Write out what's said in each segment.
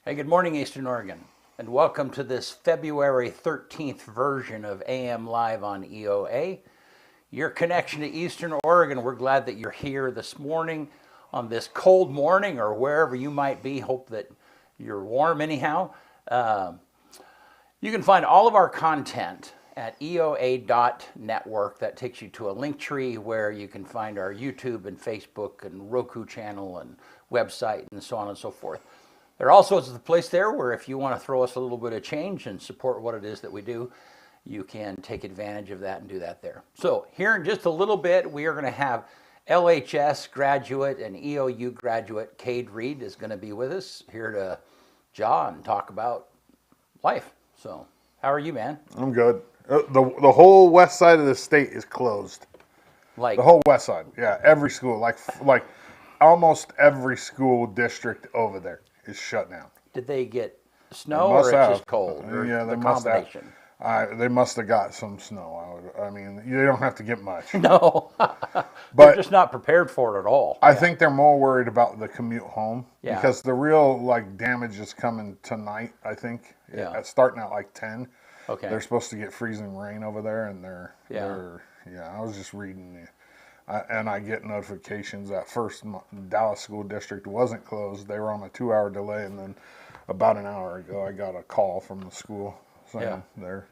Hey, good morning, Eastern Oregon, and welcome to this February 13th version of AM Live on EOA. Your connection to Eastern Oregon. We're glad that you're here this morning on this cold morning or wherever you might be. Hope that you're warm anyhow. You can find all of our content at EOA.network. That takes you to a link tree where you can find our YouTube and Facebook and Roku channel and website and so on and so forth. There also is a place there where if you want to throw us a little bit of change and support what it is that we do, you can take advantage of that and do that there. So here in just a little bit, we are going to have LHS graduate and EOU graduate Cade Reed is going to be with us here to jaw and talk about life. So how are you, man? I'm good. The whole west side of the state is closed. Like the whole west side, yeah. Every school, like almost every school district over there is shut down. Did they get snow or it's just cold? Or yeah, they must have. They must have got some snow. I mean, you don't have to get much. No, but they're just not prepared for it at all. I think they're more worried about the commute home because the real damage is coming tonight. I think starting at 10. Okay, they're supposed to get freezing rain over there, and they're I was just reading and I get notifications. At first, Dallas School District wasn't closed. They were on a 2-hour delay, and then about an hour ago, I got a call from the school saying they're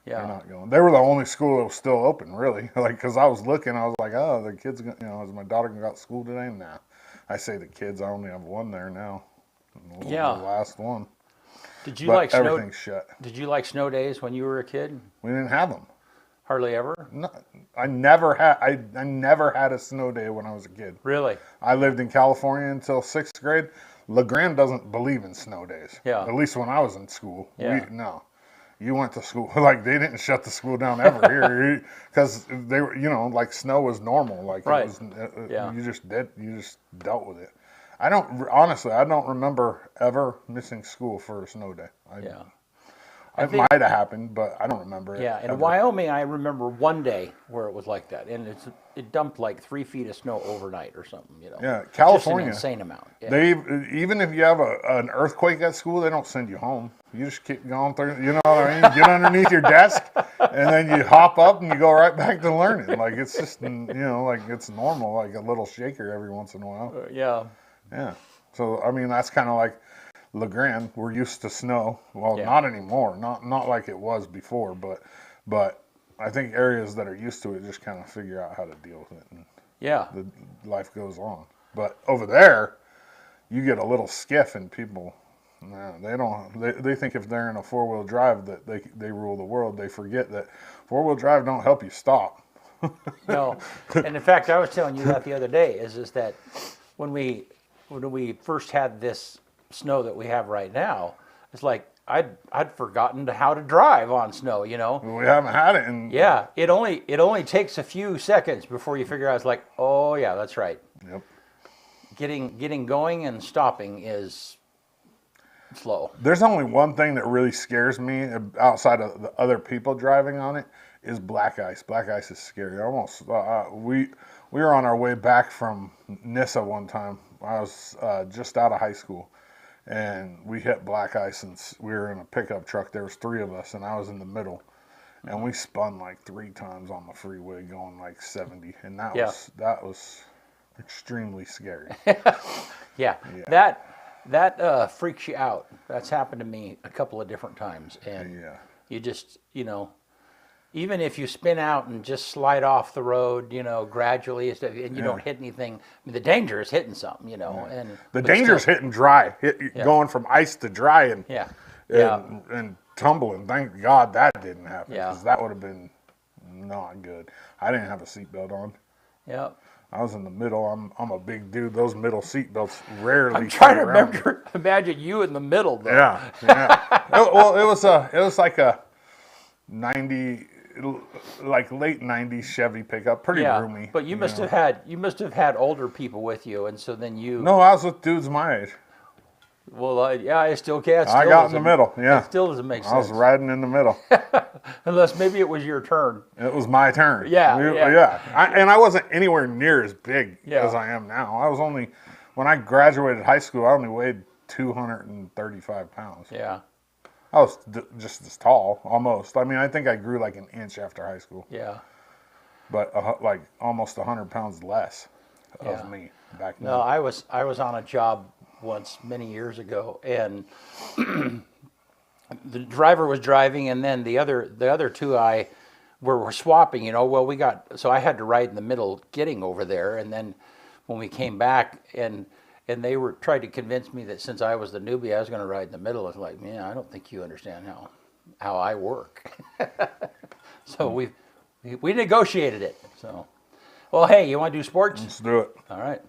not going. They were the only school that was still open, really. Because I was looking, I was like, oh, the kids, is my daughter going to go to school today? Nah. I say the kids, I only have one there now. The last one. Did you like snow? Everything's shut. Did you like snow days when you were a kid? We didn't have them. Hardly ever? No, I never had a snow day when I was a kid. Really? I lived in California until 6th grade. LeGrand doesn't believe in snow days. Yeah. At least when I was in school. Yeah. You went to school, they didn't shut the school down ever here because they were, snow was normal. Right. It was, you just dealt with it. I don't remember ever missing school for a snow day. It might have happened, but I don't remember it. Yeah, in Wyoming, I remember one day where it was like that, and it dumped 3 feet of sno overnight or something. Yeah, California, just an insane amount. Yeah. They even if you have an earthquake at school, they don't send you home. You just keep going through. You know what I mean? Get underneath your desk, and then you hop up and you go right back to learning. It's just it's normal. Like a little shaker every once in a while. Yeah. Yeah. So that's kind of like LeGrand. We're used to snow. Well, not anymore. Not like it was before. But I think areas that are used to it just kind of figure out how to deal with it. And the life goes on. But over there, you get a little skiff and people. They don't. They think if they're in a 4-wheel drive that they rule the world. They forget that 4-wheel drive don't help you stop. No. And in fact, I was telling you that the other day. Is that when we first had this snow that we have right now, it's like I'd forgotten how to drive on snow. We haven't had it in. Yeah, it only takes a few seconds before you figure out. It's like, oh yeah, that's right. Yep. Getting going and stopping is slow. There's only one thing that really scares me outside of the other people driving on it is black ice. Black ice is scary. Almost. We were on our way back from Nissa one time. I was just out of high school. And we hit black ice, and we were in a pickup truck. There was 3 of us, and I was in the middle. And we spun 3 times on the freeway going 70. And that was extremely scary. Yeah. That freaks you out. That's happened to me a couple of different times. And you just, even if you spin out and just slide off the road, gradually, and you don't hit anything. I mean, the danger is hitting something, and the danger is hitting dry, going from ice to dry, and tumbling. Thank God that didn't happen, because that would have been not good. I didn't have a seatbelt on. Yeah. I was in the middle. I'm a big dude. Those middle seatbelts rarely. I'm trying to imagine you in the middle, though. Yeah. Well, it was like a 90. Late 90s Chevy pickup, pretty roomy. But you must have had older people with you, and so then you. No, I was with dudes my age. Well, I still can't. I got in the middle. Yeah, it still doesn't make sense. I was riding in the middle. Unless maybe it was your turn. It was my turn. Yeah. And I wasn't anywhere near as big as I am now. I was only when I graduated high school. I only weighed 235 pounds. Yeah. I was just as tall, almost. I mean, I think I grew like an inch after high school. Yeah. But like almost 100 pounds less of me back then. No, I was on a job once many years ago, and the driver was driving, and then the other two were swapping. Well, so I had to ride in the middle getting over there, and then when we came back and they were tried to convince me that since I was the newbie, I was going to ride in the middle. I was like, man, I don't think you understand how I work. So we negotiated it. So, well, hey, you want to do sports? Let's do it. All right.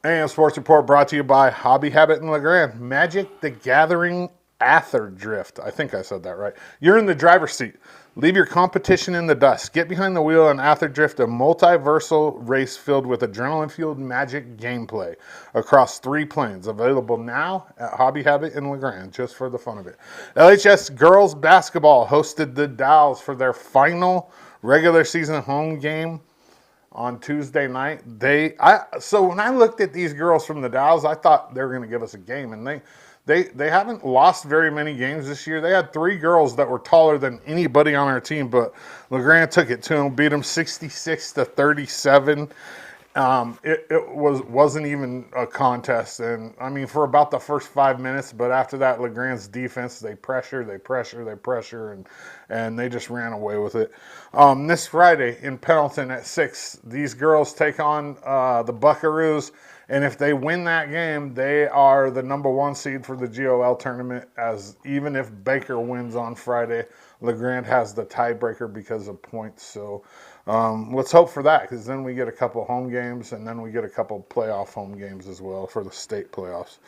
And Sports Report brought to you by Hobby Habit in LeGrand. Magic the Gathering Ather Drift. I think I said that right. You're in the driver's seat. Leave your competition in the dust. Get behind the wheel and Ather Drift, a multiversal race filled with adrenaline-fueled Magic gameplay across 3 planes. Available now at Hobby Habit in LeGrand, just for the fun of it. LHS girls basketball hosted the Dowls for their final regular season home game on Tuesday night. So when I looked at these girls from the Dowls, I thought they were going to give us a game, and they haven't lost very many games this year. They had 3 girls that were taller than anybody on our team, but LeGrand took it to them, beat them 66-37. It wasn't even a contest, and I mean for about the first 5 minutes, but after that, LeGrand's defense, they pressure, and they just ran away with it. This Friday in Pendleton at 6, these girls take on the Buckaroos, and if they win that game, they are the number 1 seed for the GOL tournament, as even if Baker wins on Friday, LeGrand has the tiebreaker because of points. So let's hope for that, because then we get a couple home games, and then we get a couple playoff home games as well for the state playoffs.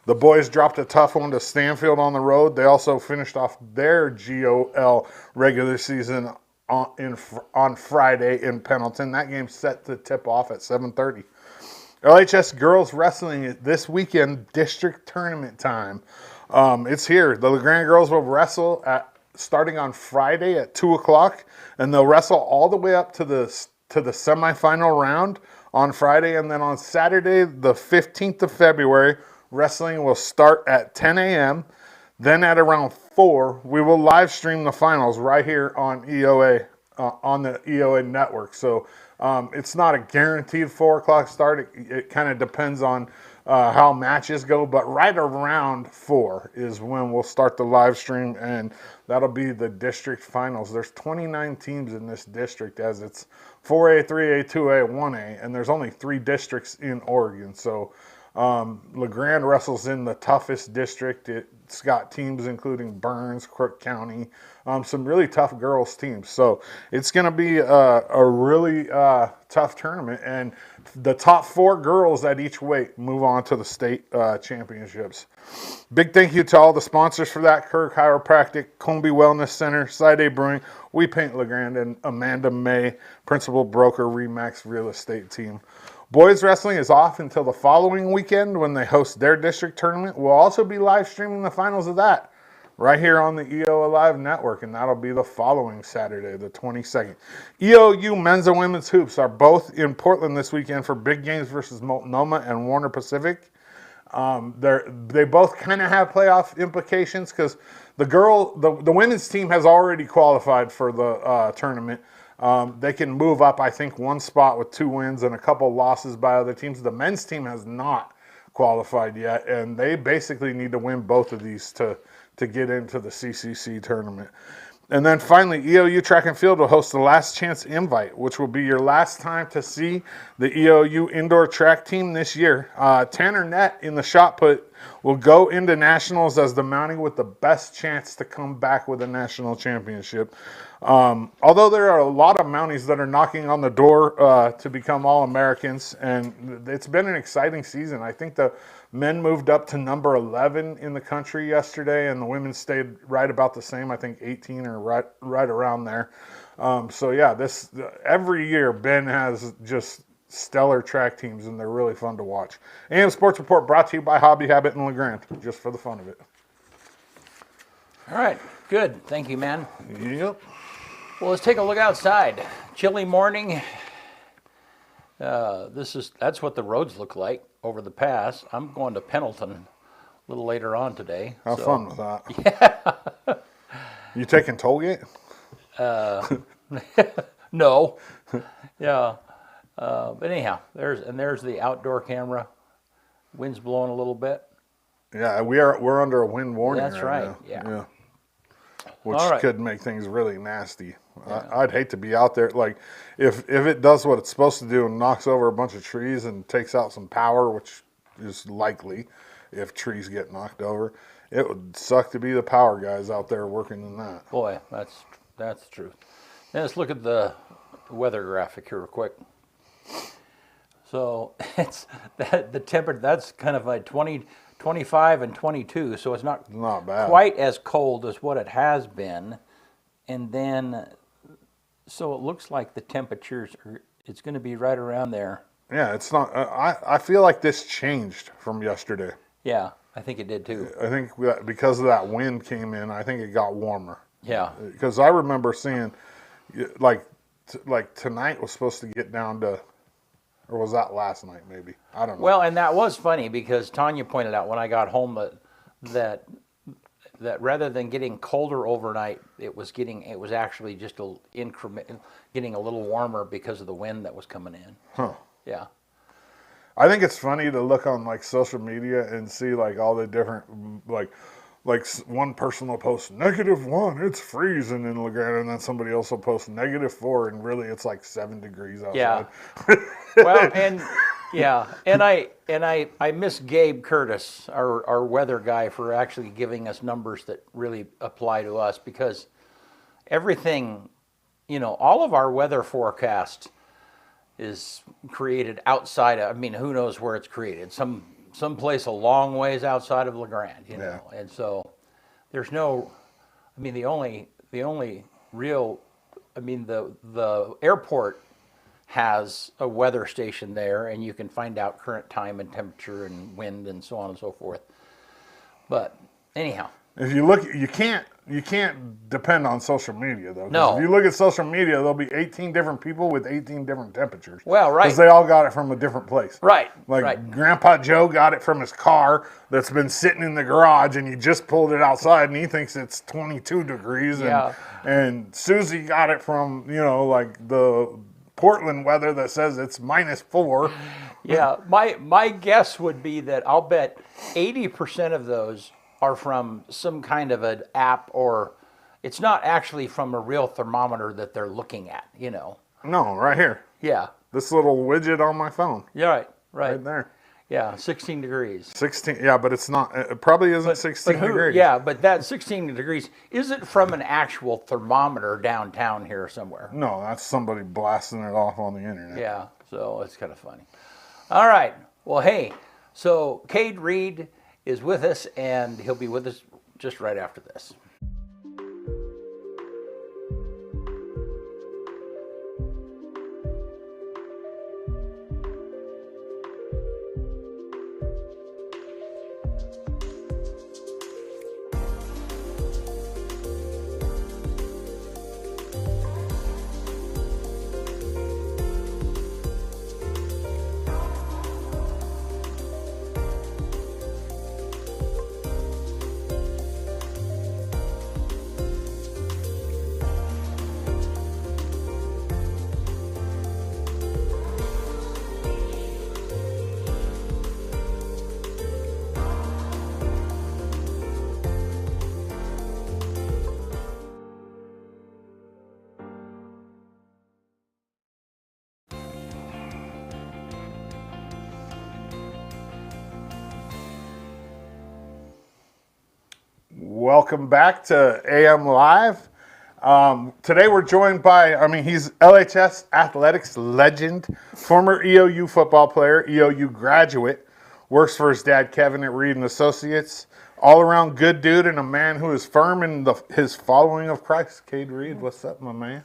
The boys dropped a tough one to Stanfield on the road. They also finished off their GOL regular season on Friday in Pendleton. That game's set to tip off at 7:30. LHS girls wrestling this weekend, district tournament time. It's here. The LeGrand girls will wrestle starting on Friday at 2 o'clock, and they'll wrestle all the way up to the semifinal round on Friday, and then on Saturday, the 15th of February, wrestling will start at 10 a.m. Then at around 4, we will live stream the finals right here on EOA, on the EOA network. So it's not a guaranteed 4 o'clock start. It kind of depends on how matches go, but right around 4 is when we'll start the live stream, and that'll be the district finals. There's 29 teams in this district, as it's 4A, 3A, 2A, 1A, and there's only 3 districts in Oregon. So LeGrand wrestles in the toughest district. It's got teams including Burns, Crook County, some really tough girls teams. So it's going to be a really tough tournament, and the top 4 girls at each weight move on to the state championships. Big thank you to all the sponsors for that: Kirk Chiropractic, Comby Wellness Center, Side A Brewing, We Paint LeGrand, and Amanda May, Principal Broker, Remax Real Estate Team. Boys wrestling is off until the following weekend when they host their district tournament. We'll also be live streaming the finals of that right here on the EOA Live Network, and that'll be the following Saturday, the 22nd. EOU men's and women's hoops are both in Portland this weekend for big games versus Multnomah and Warner Pacific. They both kind of have playoff implications, because the women's team has already qualified for the tournament. They can move up, I think, 1 spot with 2 wins and a couple losses by other teams. The men's team has not qualified yet, and they basically need to win both of these to get into the CCC tournament. And then finally, EOU Track and Field will host the Last Chance Invite, which will be your last time to see the EOU indoor track team this year. Tanner Nett in the shot put will go into nationals as the Mountie with the best chance to come back with a national championship. Although there are a lot of Mounties that are knocking on the door to become All-Americans, and it's been an exciting season. I think the men moved up to number 11 in the country yesterday, and the women stayed right about the same. I think 18 or right around there. So yeah, every year Ben has just stellar track teams, and they're really fun to watch. And Sports Report brought to you by Hobby Habit in LeGrand, just for the fun of it. All right, good. Thank you, man. Yep. Well, let's take a look outside. Chilly morning. That's what the roads look like over the pass. I'm going to Pendleton a little later on today. Have fun with that. Yeah. You taking tollgate? No. Yeah. But anyhow, there's the outdoor camera. Wind's blowing a little bit. Yeah, we're under a wind warning. That's right. Now. Yeah. Which could make things really nasty. Yeah. I'd hate to be out there. Like, if it does what it's supposed to do and knocks over a bunch of trees and takes out some power, which is likely if trees get knocked over, it would suck to be the power guys out there working in that. Boy, that's the truth. Now let's look at the weather graphic here real quick. So it's the temperature. That's kind of like 20, 25, and 22. So it's not bad. Quite as cold as what it has been. And then, so it looks like the temperatures it's going to be right around there. Yeah, it's not. I feel like this changed from yesterday. Yeah, I think it did too. I think because of that wind came in, I think it got warmer. Yeah. Because I remember seeing, like tonight was supposed to get down to, or was that last night maybe? I don't know. Well, and that was funny because Tanya pointed out when I got home that rather than getting colder overnight, it was actually just getting a little warmer because of the wind that was coming in. Huh. Yeah. I think it's funny to look on like social media and see like all the different like one person will post -1, it's freezing in LeGrand, and then somebody else will post -4, and really it's like 7 degrees outside. Yeah. Well, and I miss Gabe Curtis, our weather guy, for actually giving us numbers that really apply to us, because everything, all of our weather forecast is created outside of, who knows where it's created. Some place a long ways outside of LeGrand, Yeah. And so there's no, the only real, the airport has a weather station there, and you can find out current time and temperature and wind and so on and so forth. But anyhow, if you look, you can't depend on social media though. No. If you look at social media, there'll be 18 different people with 18 different temperatures. Well, right. Because they all got it from a different place. Right. Like right. Grandpa Joe got it from his car that's been sitting in the garage, and he just pulled it outside, and he thinks it's 22 degrees. Yeah. And Susie got it from, like the Portland weather that says it's -4. Yeah. My guess would be that I'll bet 80% of those are from some kind of an app, or it's not actually from a real thermometer that they're looking at, No, right here. Yeah. This little widget on my phone. Yeah, right. Right there. Yeah, 16 degrees. 16, yeah, but it's not, it probably isn't 16 degrees. Yeah, but that 16 degrees, is it from an actual thermometer downtown here somewhere? No, that's somebody blasting it off on the internet. Yeah, so it's kind of funny. All right, well, hey, so Cade Reed is with us, and he'll be with us just right after this. Welcome back to AM Live. Today we're joined by, he's LHS athletics legend, former EOU football player, EOU graduate, works for his dad Kevin at Reed & Associates, all-around good dude and a man who is firm in his following of Christ. Cade Reed, what's up, my man?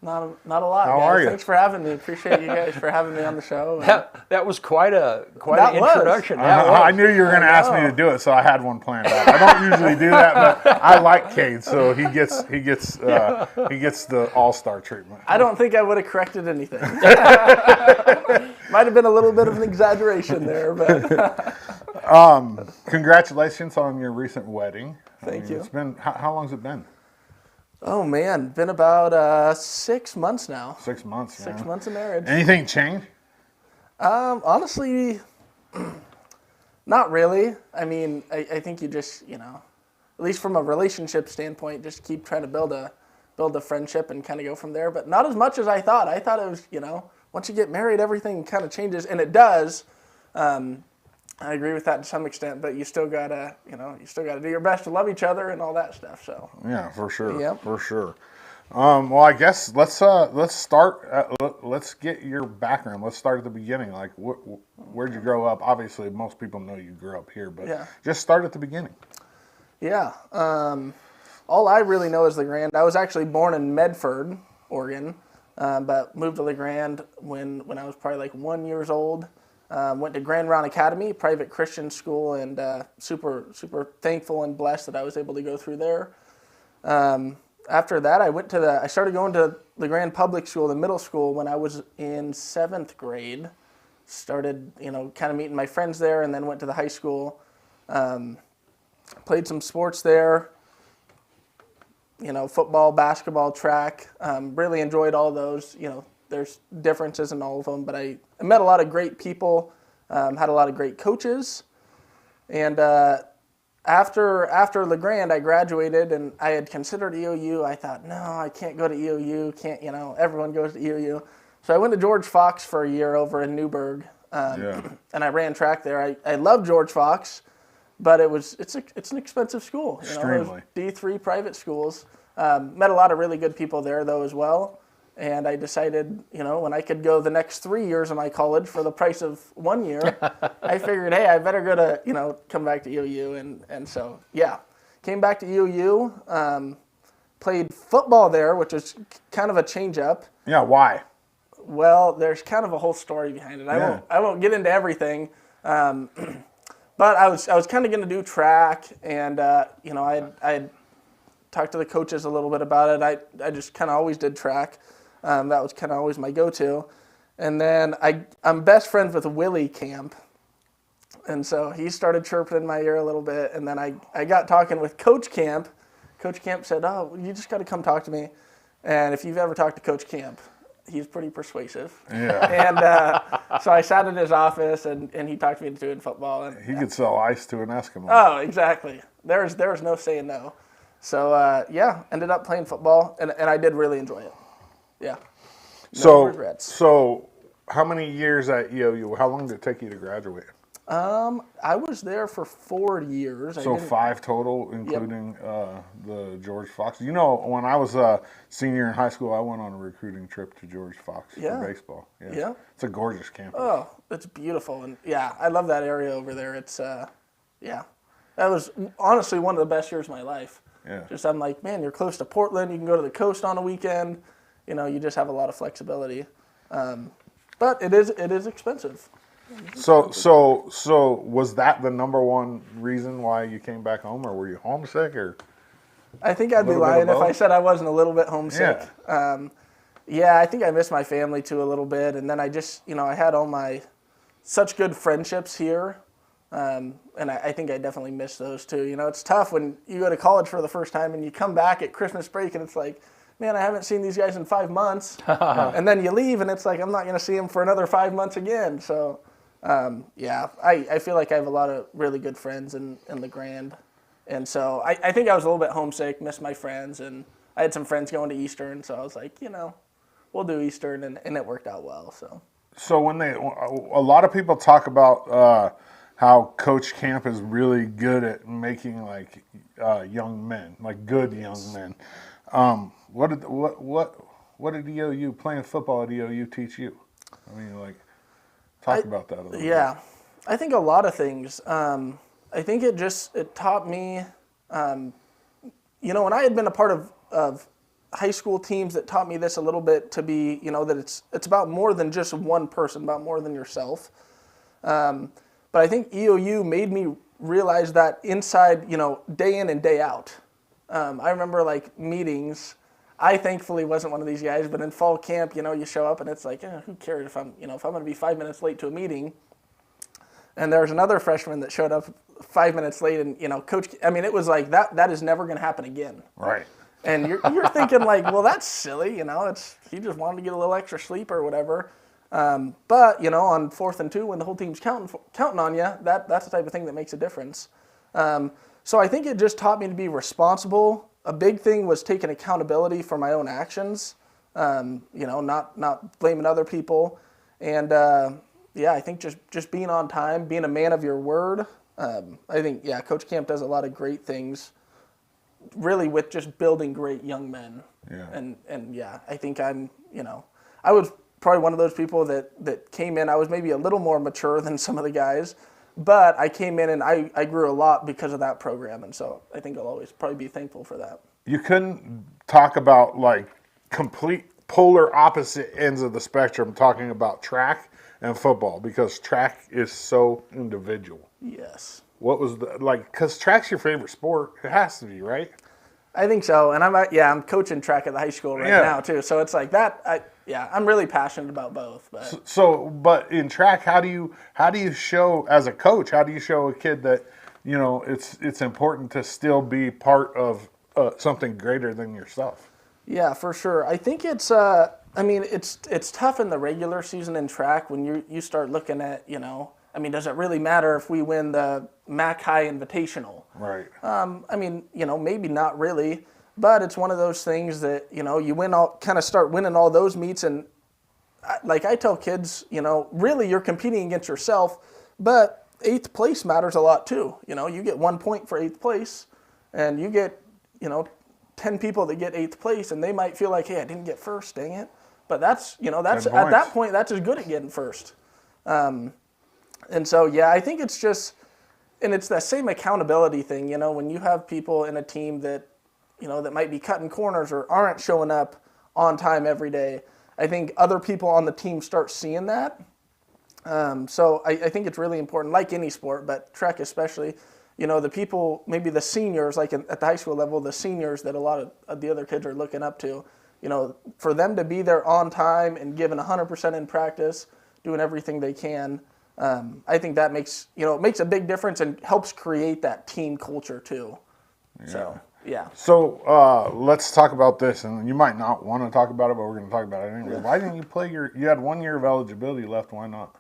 Not a lot. How guys. are you? Thanks for having me. Appreciate you guys for having me on the show. That was quite an introduction. I knew you were going to ask me to do it, so I had one planned out. I don't usually do that, but I like Cade, so he gets the all-star treatment. I don't think I would have corrected anything. Might have been a little bit of an exaggeration there, but Congratulations on your recent wedding. Thank you. It's been, how long's it been? oh man, been about 6 months now. 6 months, man. 6 months of marriage. Anything change? Honestly, not really. I mean, I think you just, at least from a relationship standpoint, just keep trying to build a friendship and kind of go from there. But not as much as I thought. I thought it was, once you get married, everything kind of changes, and it does. I agree with that to some extent, but you still gotta do your best to love each other and all that stuff. So Yeah, for sure. Yep. For sure. Well, I guess let's start. Let's get your background. Let's start at the beginning. Like, where'd you grow up? Obviously, most people know you grew up here, but Yeah. just start at the beginning. yeah, all I really know is LeGrand. I was actually born in Medford, Oregon, but moved to LeGrand when I was probably like 1 year old. Went to Grand Round Academy, private Christian school, and super thankful and blessed that I was able to go through there. After that, I started going to LeGrand Public School, the middle school, when I was in 7th grade. Started, kind of meeting my friends there, and then went to the high school. Played some sports there. Football, basketball, track. Really enjoyed all those. There's differences in all of them, but I met a lot of great people, had a lot of great coaches, and after LeGrand, I graduated, and I had considered EOU. I thought, no, I can't go to EOU. Can't, everyone goes to EOU. So I went to George Fox for a year over in Newburgh, and I ran track there. I love George Fox, but it's an expensive school. Extremely. D3 private schools. Met a lot of really good people there though as well. And I decided, when I could go the next 3 years of my college for the price of 1 year, I figured, hey, I better go to, come back to EOU. And so, yeah, came back to EOU, played football there, which was kind of a change up. Yeah, why? Well, there's kind of a whole story behind it. I won't get into everything. But I was kind of going to do track, and, I had talked to the coaches a little bit about it. I just kind of always did track. That was kind of always my go-to. And then I'm best friends with Willie Camp. And so he started chirping in my ear a little bit. And then I got talking with Coach Camp. Coach Camp said, oh, you just got to come talk to me. And if you've ever talked to Coach Camp, he's pretty persuasive. Yeah. And so I sat in his office, and he talked me into doing football. And, He could sell ice to an Eskimo. Oh, exactly. There was no saying no. So, ended up playing football, and I did really enjoy it. Yeah. No regrets. So how many years at EOU? How long did it take you to graduate? I was there for 4 years. So 5 total, including the George Fox. When I was a senior in high school, I went on a recruiting trip to George Fox for baseball. Yeah. It's a gorgeous campus. Oh, it's beautiful. And, I love that area over there. It's, that was honestly one of the best years of my life. Yeah. Just I'm like, man, you're close to Portland. You can go to the coast on a weekend. You just have a lot of flexibility. But it is expensive. So was that the number one reason why you came back home, or were you homesick, or? I think I'd be lying if I said I wasn't a little bit homesick. Yeah. I think I missed my family too a little bit, and then I just, I had all my such good friendships here, and I think I definitely missed those too. It's tough when you go to college for the first time and you come back at Christmas break and it's like, man, I haven't seen these guys in 5 months, and then you leave and it's like, I'm not going to see them for another 5 months again. So, I feel like I have a lot of really good friends in LeGrand, and so I think I was a little bit homesick, missed my friends, and I had some friends going to Eastern, so I was like, we'll do Eastern, and it worked out well. So when a lot of people talk about how Coach Camp is really good at making like young men, like good young men. What did EOU, playing football at EOU, teach you? I mean, talk about that a little bit. Yeah, I think a lot of things. I think it taught me, when I had been a part of high school teams that taught me this a little bit, to be, that it's about more than just one person, about more than yourself. But I think EOU made me realize that inside, day in and day out. I remember meetings, I thankfully wasn't one of these guys, but in fall camp, you show up and it's like, who cares if I'm going to be 5 minutes late to a meeting. And there was another freshman that showed up 5 minutes late, and coach. I mean, it was like that is never going to happen again. Right. And you're thinking like, well, that's silly. He just wanted to get a little extra sleep or whatever. But on 4th and 2, when the whole team's counting on you, that's the type of thing that makes a difference. So I think it just taught me to be responsible. A big thing was taking accountability for my own actions. Not blaming other people, and I think just being on time, being a man of your word. I think Coach Camp does a lot of great things, really with just building great young men. Yeah. And I think I was probably one of those people that came in. I was maybe a little more mature than some of the guys, but I came in and I grew a lot because of that program, and so I think I'll always probably be thankful for that. You couldn't talk about like complete polar opposite ends of the spectrum talking about track and football, because track is so individual. Yes. What was because track's your favorite sport. It has to be, right? I think so, and I'm coaching track at the high school right now too. So it's like that. I'm really passionate about both. But but in track, how do you show as a coach? How do you show a kid that it's important to still be part of something greater than yourself? Yeah, for sure. I think it's it's tough in the regular season in track when you start looking at does it really matter if we win the MAC High Invitational? Right. Maybe not really, but it's one of those things that, you start winning all those meets. And I tell kids, really you're competing against yourself, but 8th place matters a lot too. You get 1 point for 8th place, and you get, 10 people that get 8th place, and they might feel like, hey, I didn't get first, dang it. But that's at that point, that's as good at getting first. And so, I think it's just, and it's that same accountability thing, when you have people in a team that, that might be cutting corners or aren't showing up on time every day. I think other people on the team start seeing that. So I think it's really important, like any sport, but track especially, the people, maybe the seniors, like at the high school level, the seniors that a lot of the other kids are looking up to, for them to be there on time and giving 100% in practice, doing everything they can. I think that makes a big difference and helps create that team culture too. Yeah. So let's talk about this, and you might not want to talk about it, but we're going to talk about it anyway. Why didn't you play you had 1 year of eligibility left, why not?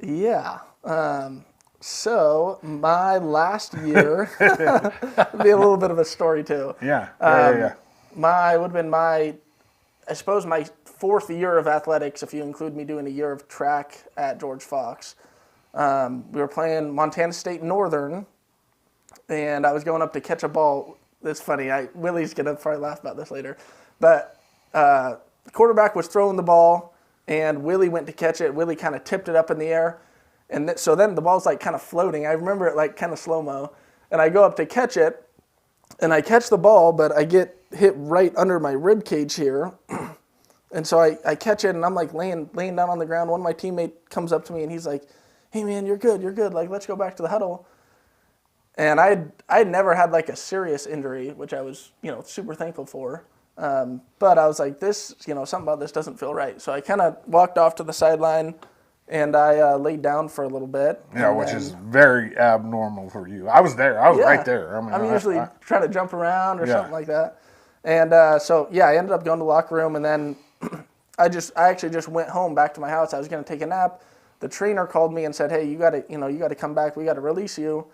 Yeah. So my last year, be a little bit of a story too. Yeah. Would have been my 4th year of athletics, if you include me doing a year of track at George Fox. We were playing Montana State Northern, and I was going up to catch a ball. It's funny. Willie's going to probably laugh about this later. But the quarterback was throwing the ball, and Willie went to catch it. Willie kind of tipped it up in the air. And so then the ball's like kind of floating. I remember it like kind of slow-mo. And I go up to catch it, and I catch the ball, but I get hit right under my rib cage here. And so I catch it, and I'm like laying down on the ground. One of my teammates comes up to me, and he's like, hey, man, you're good. Like, let's go back to the huddle. And I'd never had like a serious injury, which I was, super thankful for. But I was like, this, something about this doesn't feel right. So I kind of walked off to the sideline, and I laid down for a little bit. Yeah, which is very abnormal for you. I was there. I was right there. I'm usually trying to jump around or something like that. And I ended up going to the locker room, and then I actually just went home back to my house. I was going to take a nap. The trainer called me and said, hey, you got to come back. We got to release you.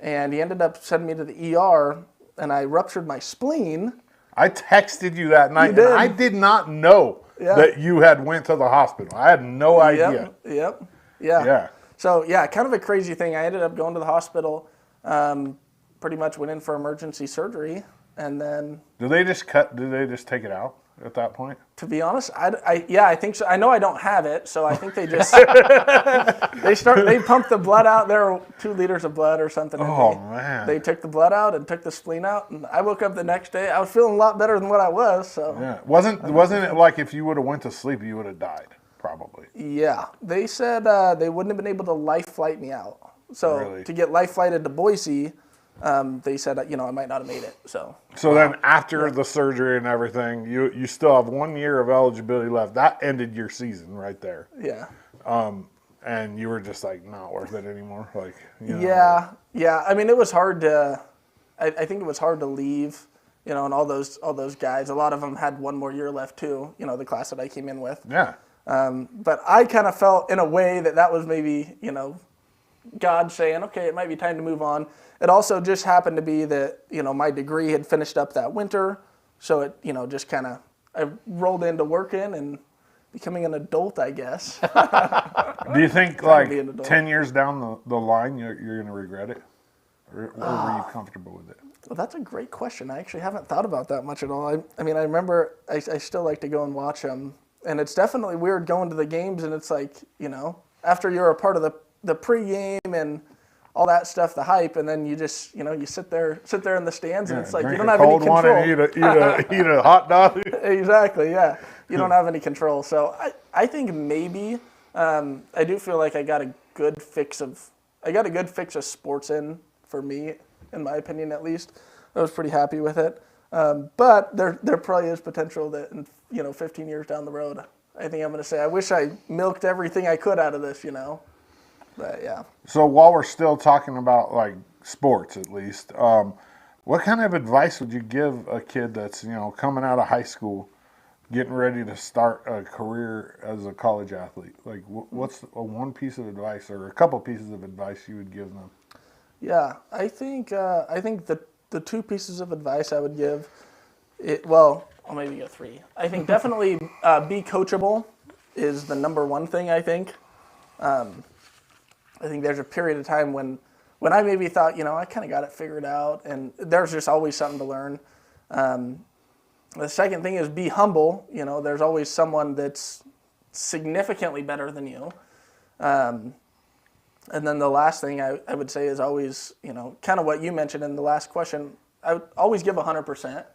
And he ended up sending me to the ER, and I ruptured my spleen. I texted you that night, and I did not know that you had went to the hospital. I had no idea. Yep. Yeah. So, kind of a crazy thing. I ended up going to the hospital, pretty much went in for emergency surgery, and then... Did they just take it out at that point? To be honest, I think so. I know I don't have it, so I think they just they pumped the blood out. There were 2 liters of blood or something. Man! They took the blood out and took the spleen out, and I woke up the next day. I was feeling a lot better than what I was. So wasn't it like if you would have went to sleep, you would have died probably? Yeah, they said they wouldn't have been able to life flight me out. So really? To get life flighted to Boise, they said, I might not have made it. So then after the surgery and everything, you still have 1 year of eligibility left. That ended your season right there. Yeah. And you were just like, not worth it anymore. Like, Yeah. I mean, it was hard to. I think it was hard to leave. And all those guys. A lot of them had 1 more year left too. The class that I came in with. Yeah. But I kind of felt in a way that was maybe God saying, okay, it might be time to move on. It also just happened to be that my degree had finished up that winter, so it just kind of I rolled into working and becoming an adult, I guess. Do you think like 10 years down the line you're going to regret it, or were you comfortable with it? Well, that's a great question. I actually haven't thought about that much at all. I mean, I remember I still like to go and watch them, and it's definitely weird going to the games, and it's like after you're a part of the pregame and all that stuff, the hype, and then you just you sit there in the stands, and it's like you don't have any control. And eat a hot dog. Exactly, yeah. You don't have any control. So I think maybe I do feel like I got a good fix of sports in for me, in my opinion at least. I was pretty happy with it. But there probably is potential that in 15 years down the road, I think I'm going to say I wish I milked everything I could out of this, But yeah. So while we're still talking about like sports, at least, what kind of advice would you give a kid that's coming out of high school, getting ready to start a career as a college athlete? Like, what's one piece of advice or a couple pieces of advice you would give them? Yeah, I think the 2 pieces of advice I would give, I'll maybe go 3. I think definitely be coachable is the number 1 thing. I think there's a period of time when I maybe thought I kind of got it figured out, and there's just always something to learn. The second thing is be humble. There's always someone that's significantly better than you. And then the last thing I would say is always, kind of what you mentioned in the last question, I would always give 100%.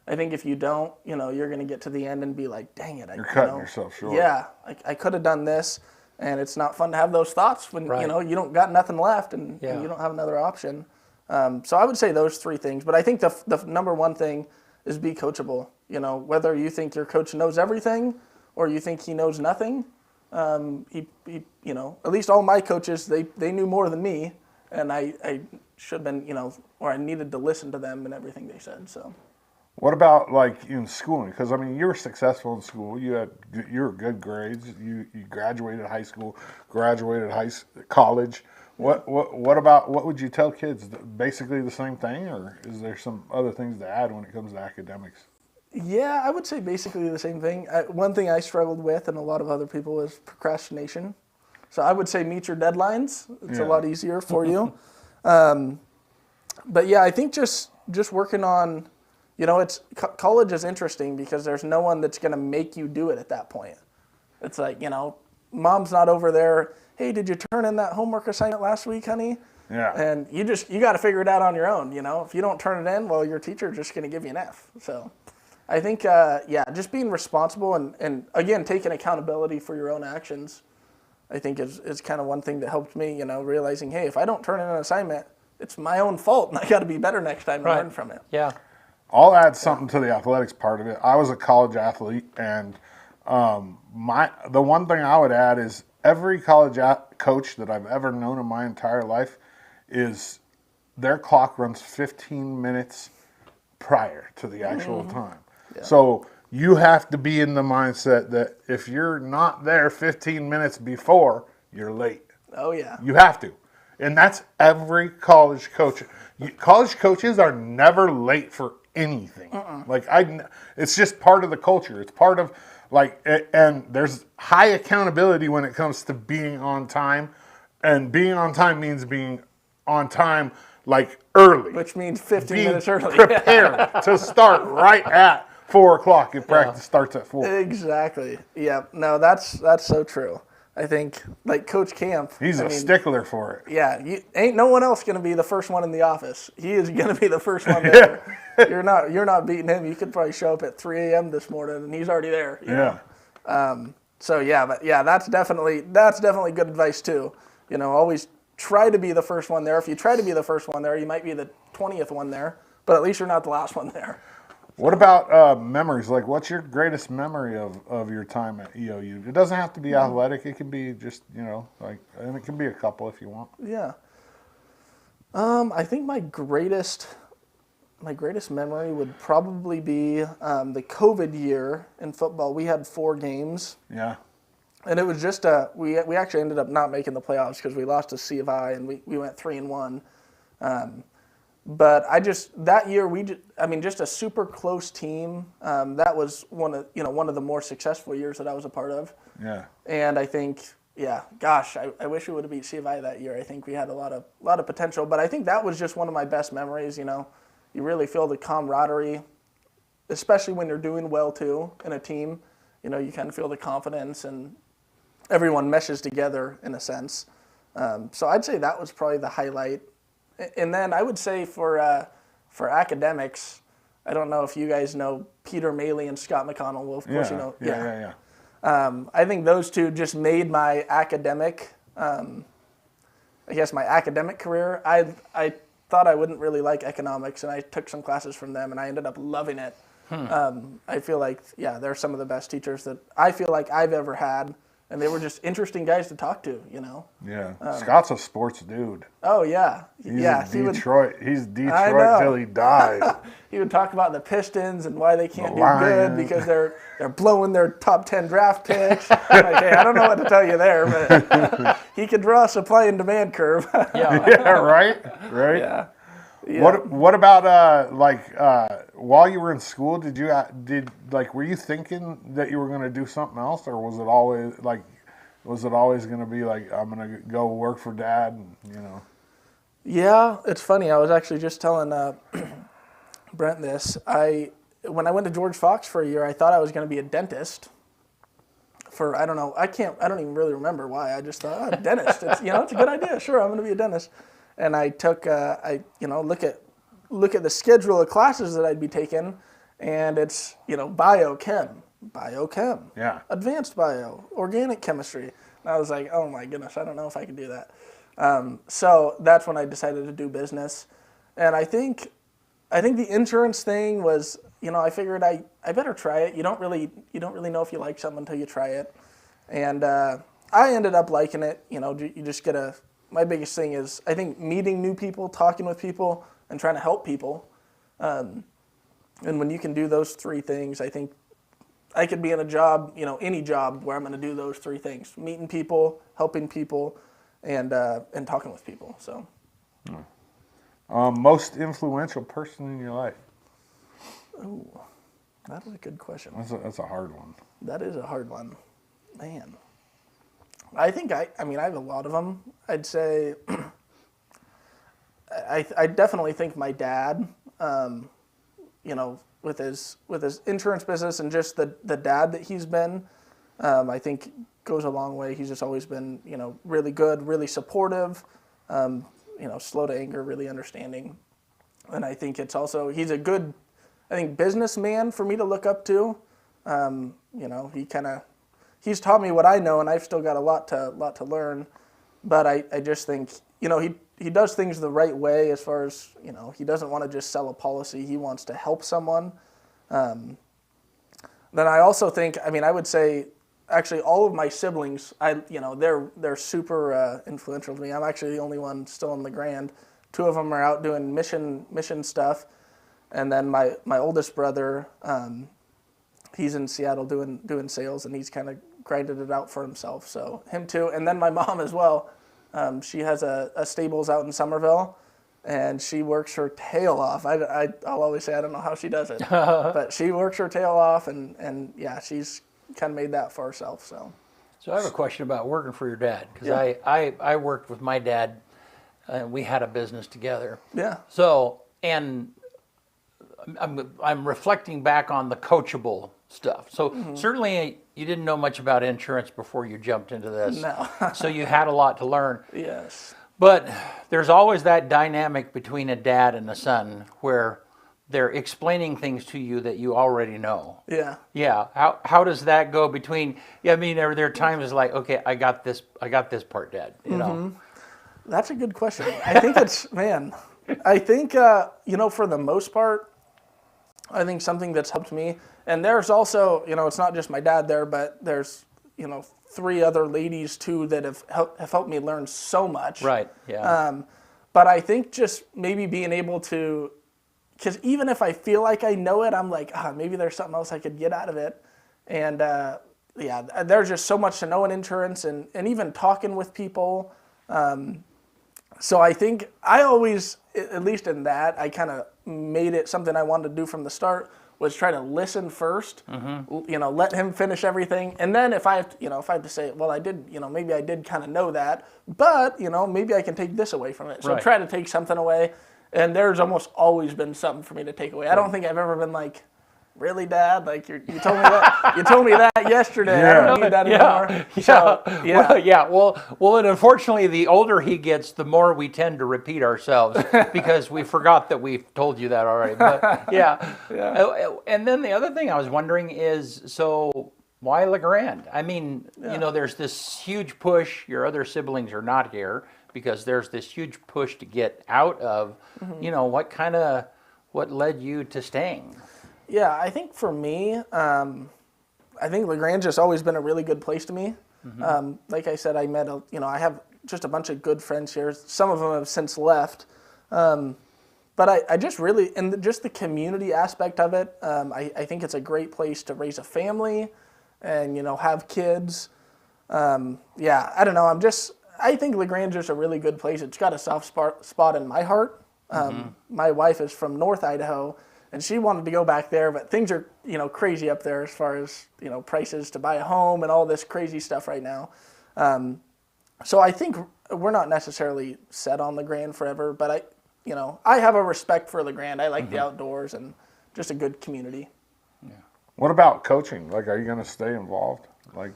I think if you don't, you're going to get to the end and be like, dang it. You're cutting yourself short. Yeah, I could have done this, and it's not fun to have those thoughts when, you don't got nothing left and you don't have another option. So I would say those 3 things. But I think the number 1 thing is be coachable. Whether you think your coach knows everything or you think he knows nothing, at least all my coaches, they knew more than me, and I should have been, or I needed to listen to them and everything they said. So, what about like in schooling? Because I mean, you were successful in school. You were good grades. You graduated high school, graduated college. What would you tell kids? Basically the same thing, or is there some other things to add when it comes to academics? Yeah, I would say basically the same thing. One thing I struggled with, and a lot of other people, was procrastination. So I would say meet your deadlines. It's a lot easier for you. But yeah, I think just working on, college is interesting because there's no one that's going to make you do it at that point. It's like, mom's not over there. Hey, did you turn in that homework assignment last week, honey? Yeah. And you got to figure it out on your own. If you don't turn it in, well, your teacher's just going to give you an F. So I think, just being responsible and again, taking accountability for your own actions, I think is kind of one thing that helped me, realizing, hey, if I don't turn in an assignment, it's my own fault, and I got to be better next time and learn from it. Yeah. I'll add something to the athletics part of it. I was a college athlete, and the one thing I would add is every college coach that I've ever known in my entire life is their clock runs 15 minutes prior to the actual time. Yeah. So you have to be in the mindset that if you're not there 15 minutes before, you're late. Oh, yeah. You have to. And that's every college coach. College coaches are never late for anything. It's just part of the culture. It's part of, and there's high accountability when it comes to being on time. And being on time means being on time, early. Which means 15 minutes early. Prepared to start right at 4 o'clock. If practice starts at 4. Exactly. Yeah. No, that's so true. I think, Coach Camp. He's a stickler for it. Yeah. Ain't no one else going to be the first one in the office. He is going to be the first one there. You're not beating him. You could probably show up at 3 a.m. this morning, and he's already there. Yeah. So, yeah. But, yeah, that's definitely good advice, too. Always try to be the first one there. If you try to be the first one there, you might be the 20th one there, but at least you're not the last one there. What about memories? Like, what's your greatest memory of your time at EOU? It doesn't have to be athletic. It can be just, and it can be a couple if you want. Yeah. I think my greatest memory would probably be the COVID year in football. We had 4 games. Yeah. And it was just we actually ended up not making the playoffs because we lost to C of I and we went 3-1. But that year just a super close team. That was one of the more successful years that I was a part of. Yeah. And I think, I wish we would have beat C of I that year. I think we had a lot of potential. But I think that was just one of my best memories. You really feel the camaraderie, especially when you're doing well too in a team. You kind of feel the confidence and everyone meshes together in a sense. So I'd say that was probably the highlight. And then I would say for academics, I don't know if you guys know Peter Maley and Scott McConnell. Well, of course you know. Yeah. I think those two just made my academic, my academic career. I thought I wouldn't really like economics, and I took some classes from them, and I ended up loving it. I feel like, they're some of the best teachers that I feel like I've ever had. And they were just interesting guys to talk to, Yeah. Scott's a sports dude. Oh, yeah. He's Detroit. He's Detroit till he dies. He would talk about the Pistons and why they can't do good because they're blowing their top 10 draft picks. Like, hey, I don't know what to tell you there, but he could draw a supply and demand curve. Yeah, right? Yeah. Yeah. What about while you were in school? Were you thinking that you were going to do something else, or was it always going to be like, I'm going to go work for Dad? And, Yeah, it's funny. I was actually just telling Brent this. When I went to George Fox for a year, I thought I was going to be a dentist. I don't know. I don't even really remember why. I just thought, dentist. It's a good idea. Sure, I'm going to be a dentist. And I took, look at the schedule of classes that I'd be taking, and it's, biochem, yeah, advanced bio, organic chemistry. And I was like, oh my goodness, I don't know if I can do that. So that's when I decided to do business. And I think the insurance thing was, I figured I better try it. You don't really know if you like something until you try it. And I ended up liking it. You just get my biggest thing is, I think, meeting new people, talking with people, and trying to help people. And when you can do those 3 things, I think I could be in a job, any job where I'm going to do those 3 things: meeting people, helping people, and talking with people. So, most influential person in your life? Oh, that is a good question. That's a hard one. That is a hard one, man. I think I have a lot of them. I'd say I definitely think my dad, with his insurance business and just the dad that he's been, I think goes a long way. He's just always been, really good, really supportive, slow to anger, really understanding. And I think it's also, he's a good, businessman for me to look up to. He's taught me what I know, and I've still got a lot to learn. But I just think, he does things the right way as far as, he doesn't want to just sell a policy. He wants to help someone. Then I also think, I would say, actually, all of my siblings, they're super influential to me. I'm actually the only one still in the Grand. 2 of them are out doing mission stuff. And then my oldest brother, he's in Seattle doing sales, and he's kind of grinded it out for himself. So him too. And then my mom as well. She has a stables out in Somerville, and she works her tail off. I'll always say I don't know how she does it, but she works her tail off, and she's kind of made that for herself. So I have a question about working for your dad, because I worked with my dad. We had a business together. Yeah. So, and I'm reflecting back on the coachable stuff. So certainly you didn't know much about insurance before you jumped into this. No. So you had a lot to learn. Yes. But there's always that dynamic between a dad and a son where they're explaining things to you that you already know. Yeah. Yeah. How does that go between? Yeah, there are times it's like, okay, I got this part, Dad. You know. That's a good question. I think it's, man, I think, for the most part, I think something that's helped me, and there's also, it's not just my dad there, but there's, 3 other ladies too that have helped me learn so much. Right, yeah. But I think just maybe being able to, because even if I feel like I know it, I'm like, maybe there's something else I could get out of it. And there's just so much to know in insurance and even talking with people. So I think I always, at least in that, I kind of made it something I wanted to do from the start, was try to listen first, let him finish everything. And then if I have to say, well, I did, maybe I did kind of know that, but, maybe I can take this away from it. So try to take something away. And there's almost always been something for me to take away. I don't think I've ever been like, really, Dad? Like you told me that. You told me that yesterday. I don't need that anymore. So, Well, and unfortunately, the older he gets, the more we tend to repeat ourselves because we forgot that we've told you that already. But and then the other thing I was wondering is, so why LeGrand? I mean, there's this huge push. Your other siblings are not here because there's this huge push to get out of. What led you to staying? Yeah, I think for me, I think LeGrand's just always been a really good place to me. Like I said, I met I have just a bunch of good friends here. Some of them have since left. But I just really, and just the community aspect of it, I think it's a great place to raise a family and, have kids. I don't know. I think LeGrand's just a really good place. It's got a soft spot in my heart. My wife is from North Idaho, and she wanted to go back there, but things are, crazy up there as far as, prices to buy a home and all this crazy stuff right now. So I think we're not necessarily set on LeGrand forever, but I have a respect for LeGrand. I like the outdoors and just a good community. Yeah. What about coaching? Like, are you going to stay involved? Like,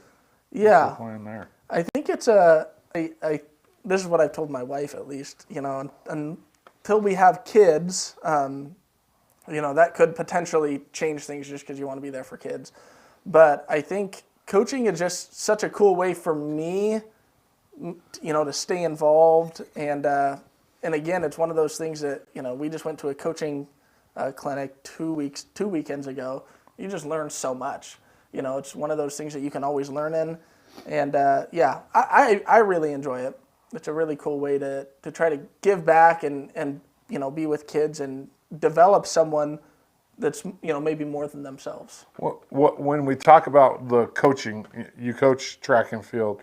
what's the plan there? I think it's this is what I've told my wife at least, until we have kids, that could potentially change things just because you want to be there for kids. But I think coaching is just such a cool way for me, to stay involved. And again, it's one of those things that, we just went to a coaching clinic 2 weekends ago. You just learn so much. It's one of those things that you can always learn in. And I really enjoy it. It's a really cool way to try to give back and be with kids and develop someone that's maybe more than themselves. When we talk about the coaching, you coach track and field.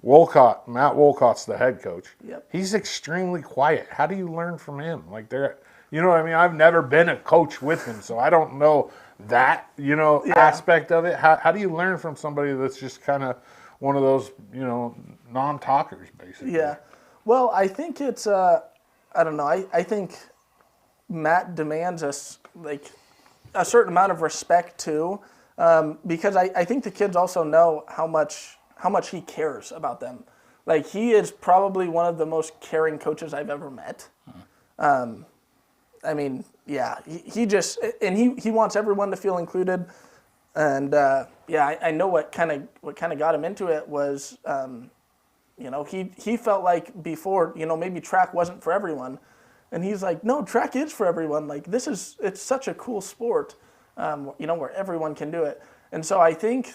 Matt Wolcott's the head coach. Yep. He's extremely quiet. How do you learn from him? Like I've never been a coach with him, so I don't know that aspect of it. How do you learn from somebody that's just kind of one of those non-talkers basically? Yeah. Well, I think it's I don't know. I think Matt demands us like a certain amount of respect too, because I think the kids also know how much he cares about them. Like, he is probably one of the most caring coaches I've ever met. I mean, he just, and he wants everyone to feel included. And I know what kind of got him into it was, he felt like before, maybe track wasn't for everyone. And he's like, no, track is for everyone. Like, it's such a cool sport, where everyone can do it. And so I think,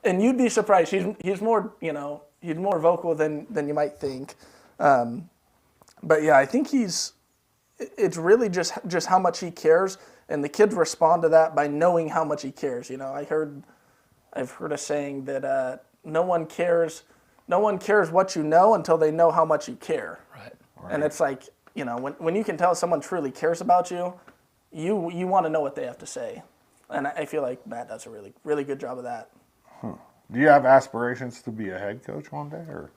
and you'd be surprised, he's more, he's more vocal than you might think. But yeah, I think it's really just how much he cares, and the kids respond to that by knowing how much he cares. I've heard a saying that no one cares what you know until they know how much you care. Right. And it's like, when you can tell someone truly cares about you, you want to know what they have to say. And I feel like Matt does a really, really good job of that. Huh. Do you have aspirations to be a head coach one day, or?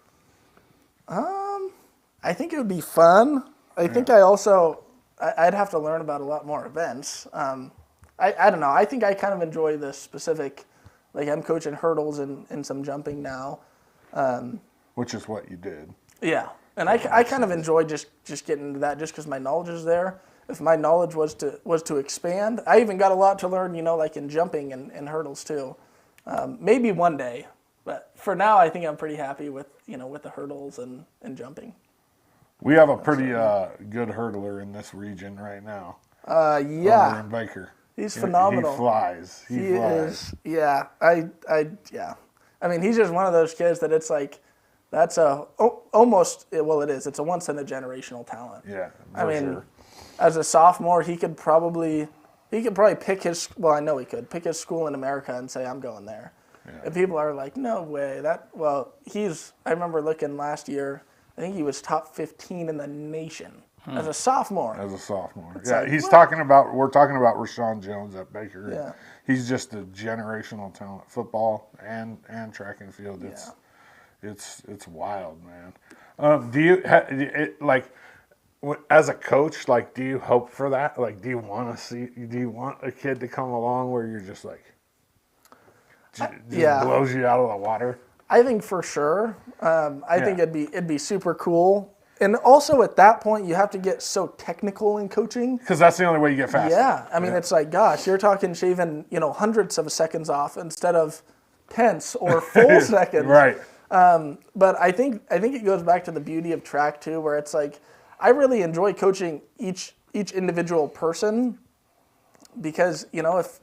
I think it would be fun. I think I'd have to learn about a lot more events. I don't know. I think I kind of enjoy the specific, like, I'm coaching hurdles and some jumping now. Which is what you did. Yeah. And I kind of enjoy just getting into that just because my knowledge is there. If my knowledge was to expand, I even got a lot to learn, like in jumping and hurdles too. Maybe one day, but for now I think I'm pretty happy with the hurdles and jumping. We have a pretty good hurdler in this region right now. Yeah. Over in Baker. He's phenomenal. He flies. He flies. Is. Yeah. Yeah. I mean, he's just one of those kids that it's like, that's almost, well, it is. It's a once in a generational talent. Yeah. I mean, sure. As a sophomore, he could probably pick his, well, I know he could, pick his school in America and say, I'm going there. Yeah. And people are like, no way. I remember looking last year, I think he was top 15 in the nation as a sophomore. As a sophomore. It's yeah, like, we're talking about Rashawn Jones at Baker. Yeah. He's just a generational talent, football and track and field. It's wild, man. Do you, as a coach, like, do you hope for that? Like, do you want a kid to come along where you're just like, blows you out of the water? I think for sure. I think it'd be super cool. And also at that point, you have to get so technical in coaching. Because that's the only way you get faster. Yeah. I mean, it's like, gosh, you're talking shaving, hundreds of seconds off instead of tenths or full seconds. Right. But I think it goes back to the beauty of track too, where it's like, I really enjoy coaching each individual person because, if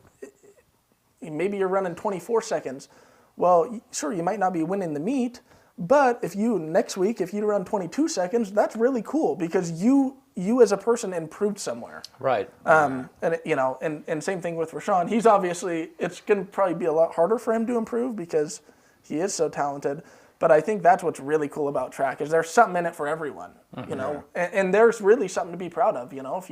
maybe you're running 24 seconds, well, sure, you might not be winning the meet, but if you run 22 seconds, that's really cool because you as a person improved somewhere. Right. And same thing with Rashawn. He's obviously, it's going to probably be a lot harder for him to improve because he is so talented. But I think that's what's really cool about track is there's something in it for everyone, and there's really something to be proud of. If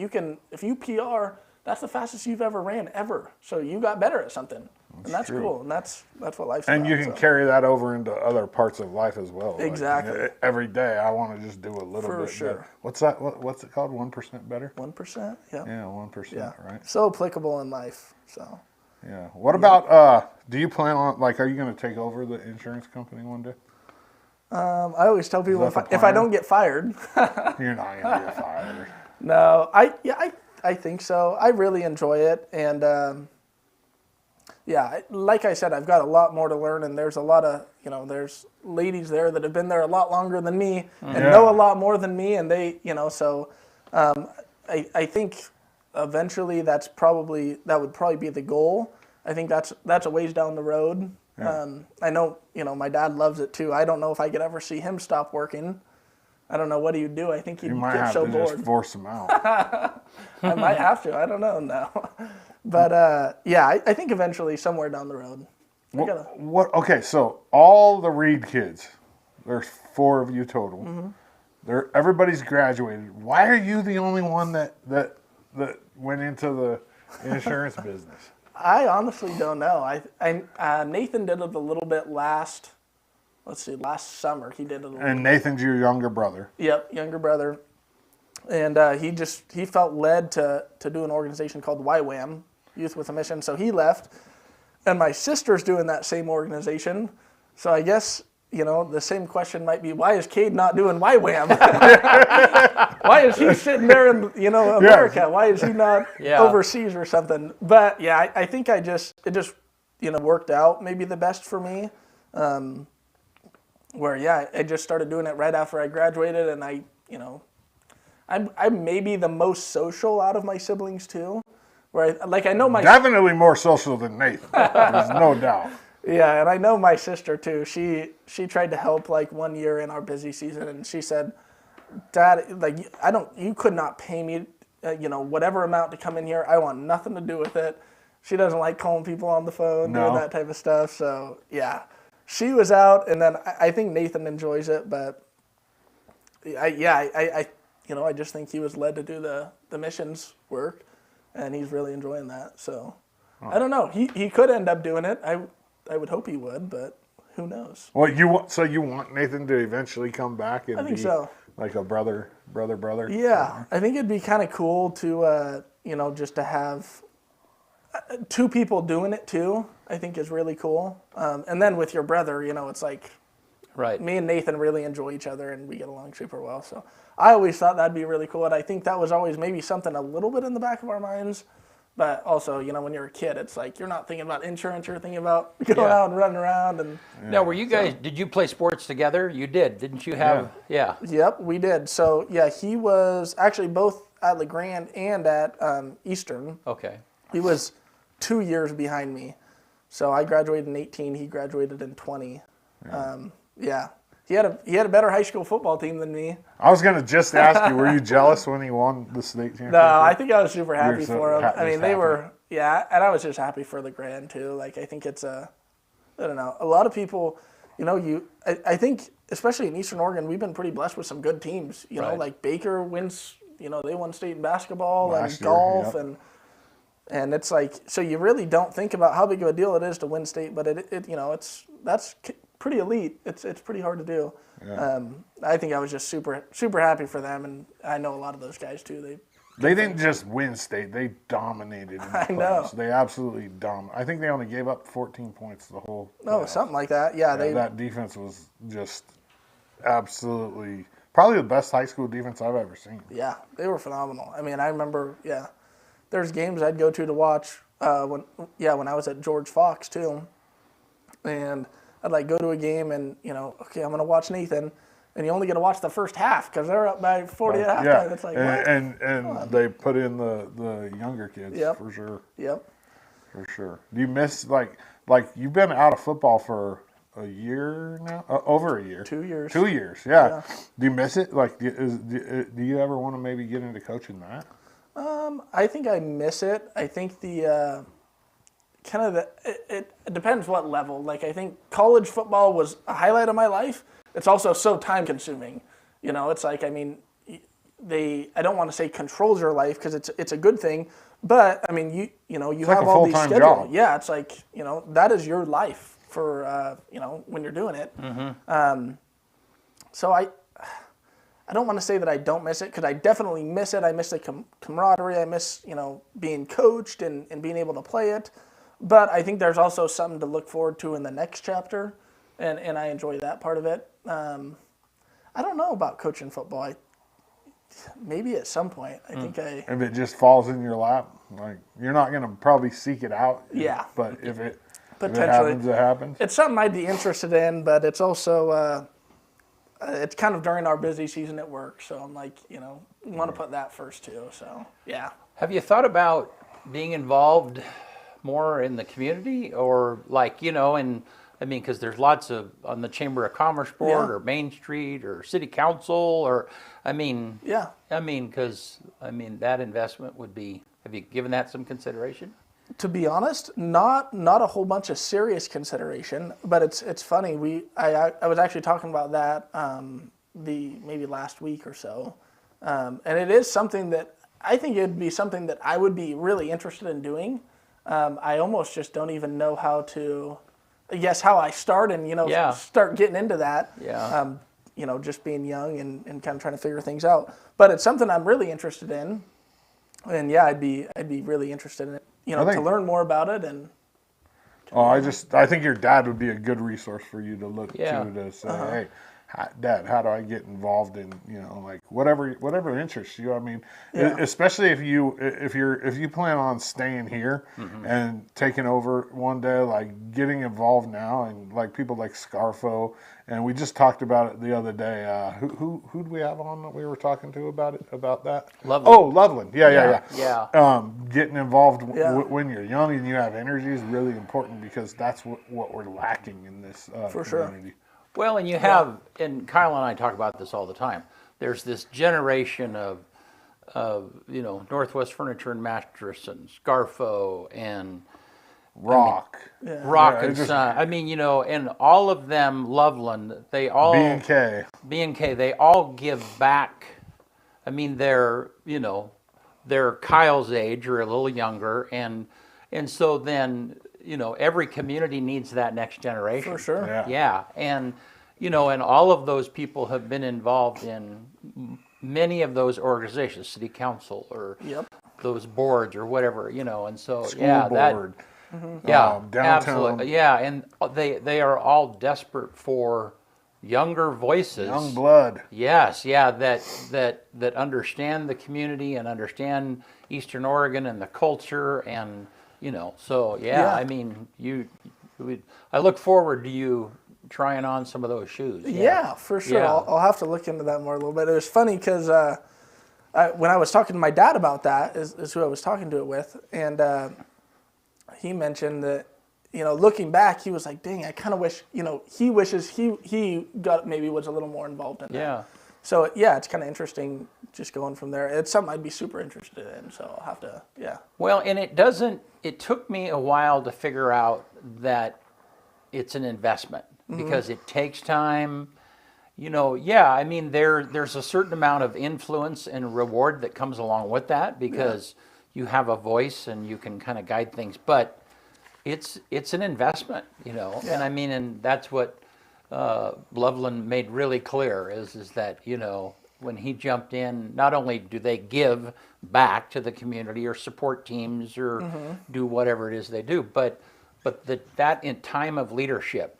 you PR, that's the fastest you've ever ran ever. So you got better at something, and that's true. Cool. And that's what life's about. And you can carry that over into other parts of life as well. Exactly. Like, every day, I want to just do a little bit. Sure. Better. What's that? What's it called? 1% better. 1%. Yeah. Yeah, 1%. Yeah. Right. So applicable in life. So. Yeah. What about? Do you plan on are you going to take over the insurance company one day? I always tell people if I don't get fired. You're not going to get fired. No, I think so. I really enjoy it, and like I said, I've got a lot more to learn, and there's a lot of there's ladies there that have been there a lot longer than me and know a lot more than me, and they so I think eventually that would probably be the goal. I think that's a ways down the road. Yeah. I know, my dad loves it too. I don't know if I could ever see him stop working. I don't know what he would do. I think he'd get so bored. You might have to just force him out. I might have to. I don't know now. But I think eventually somewhere down the road. Okay, so all the Reed kids, there's 4 of you total. Mm-hmm. Everybody's graduated. Why are you the only one that went into the insurance business? I honestly don't know. Nathan did it a little bit last summer. He did it a little And Nathan's your younger brother. Yep, younger brother. And he felt led to do an organization called YWAM, Youth with a Mission, so he left. And my sister's doing that same organization. So I guess, the same question might be, why is Cade not doing YWAM? Why is he sitting there in, America? Why is he not overseas or something? But yeah, I think it just worked out maybe the best for me. I just started doing it right after I graduated, and I'm maybe the most social out of my siblings too. Where I know my definitely more social than Nathan. There's no doubt. Yeah, and I know my sister too. She tried to help one year in our busy season, and she said, "Dad, you could not pay me, whatever amount to come in here. I want nothing to do with it." She doesn't like calling people on the phone, doing that type of stuff. So yeah, she was out, and then I think Nathan enjoys it, but I just think he was led to do the missions work, and he's really enjoying that. So I don't know. He could end up doing it. I would hope he would, but who knows? Well, you want Nathan to eventually come back and I think be so. Like a brother? Yeah, I think it'd be kind of cool to just to have 2 people doing it too. I think is really cool. And then with your brother, it's like right. Me and Nathan really enjoy each other and we get along super well. So I always thought that'd be really cool, and I think that was always maybe something a little bit in the back of our minds. But also, you know, when you're a kid, it's like you're not thinking about insurance, you're thinking about going out and running around. And now, were you guys? Did you play sports together? You did, didn't you? Have Yep, we did. So yeah, he was actually both at LeGrand and at Eastern. Okay. He was 2 years behind me. So I graduated in 18. He graduated in 20. Yeah. He had a better high school football team than me. I was gonna just ask you, were you jealous when he won the state championship? No, I think I was super happy so for him. I mean, they happy. were, and I was just happy for LeGrand too. Like, I think it's I don't know, a lot of people, you know, I think, especially in Eastern Oregon, we've been pretty blessed with some good teams. You know, like Baker wins, you know, they won state in basketball Last and year, golf yep. and it's like, so you really don't think about how big of a deal it is to win state, but it you know, that's pretty elite. It's pretty hard to do. Yeah. I think I was just super happy for them, and I know a lot of those guys too. They didn't just win state; they dominated. In the I know. They absolutely dominated. I think they only gave up 14 points the whole. Oh, something like that. Yeah, that defense was just absolutely probably the best high school defense I've ever seen. Yeah, they were phenomenal. I mean, I remember. Yeah, there's games I'd go to watch when I was at George Fox too, and I'd like go to a game and, you know, okay, I'm going to watch Nathan, and you only get to watch the first half because they're up by 40 at halftime. Yeah. It's like, and they put in the younger kids for sure. Yep. For sure. Do you miss like you've been out of football for a year now? Over a year. 2 years. 2 years. Yeah. Do you miss it? Like, do you ever want to maybe get into coaching that? I think I miss it. I think the it depends what level. Like, I think college football was a highlight of my life. It's also so time consuming. You know, it's like, I mean, I don't want to say controls your life because it's a good thing, but I mean, you know, you have all these schedules. Job. Yeah, it's like, you know, that is your life for you know, when you're doing it. Mm-hmm. So I don't want to say that I don't miss it because I definitely miss it. I miss the camaraderie. I miss, you know, being coached and being able to play it. But I think there's also something to look forward to in the next chapter, and I enjoy that part of it. I don't know about coaching football. Maybe at some point. I think if it just falls in your lap, like you're not going to probably seek it out. Yeah. But if it potentially it happens. It's something I'd be interested in, but it's also it's kind of during our busy season at work, so I'm like, you know, want to put that first too. So yeah. Have you thought about being involved more in the community, or like, you know, and I mean, because there's lots of on the Chamber of Commerce board or Main Street or City Council, or I mean, because that investment would be. Have you given that some consideration? To be honest, not a whole bunch of serious consideration, but it's funny. I was actually talking about that maybe last week or so, and it is something that I think it'd be something that I would be really interested in doing. I almost just don't even know how I start and, you know, start getting into that. Yeah. You know, just being young and kind of trying to figure things out. But it's something I'm really interested in. And yeah, I'd be really interested in it, you know, to learn more about it. And I think your dad would be a good resource for you to look to say, hey, Dad, how do I get involved in, you know, like whatever interests you? I mean, especially if you plan on staying here and taking over one day, like getting involved now, and like people like Scarfo, and we just talked about it the other day. Who do we have on that we were talking to about that? Loveland. Oh, Loveland. Yeah. Getting involved when you're young and you have energy is really important because that's what we're lacking in this for community. Sure. Well, and you have, and Kyle and I talk about this all the time. There's this generation of you know, Northwest Furniture and Mattress and Scarfo and Rock and Son. I mean, you know, and all of them, Loveland, they all B&K, they all give back. I mean, they're Kyle's age or a little younger, and so then, you know, every community needs that next generation. For sure. Yeah. And, you know, and all of those people have been involved in many of those organizations, city council or those boards or whatever, you know, and so, School board. Yeah, downtown. absolutely. Yeah, and they are all desperate for younger voices, young blood. Yes, yeah, that understand the community and understand Eastern Oregon and the culture, and so yeah. I mean, I look forward to you trying on some of those shoes. Yeah, for sure. Yeah. I'll have to look into that more a little bit. It was funny because when I was talking to my dad about that, is who I was talking to it with, and he mentioned that, looking back, he was like, dang, I kind of wish, he wishes he got maybe was a little more involved in that. Yeah. So, yeah, it's kind of interesting just going from there. It's something I'd be super interested in, so I'll have to, yeah. Well, and it took me a while to figure out that it's an investment because it takes time. I mean, there's a certain amount of influence and reward that comes along with that because you have a voice and you can kind of guide things, but it's an investment, and I mean, and that's what Loveland made really clear is that, when he jumped in, not only do they give back to the community or support teams or do whatever it is they do, but that in time of leadership,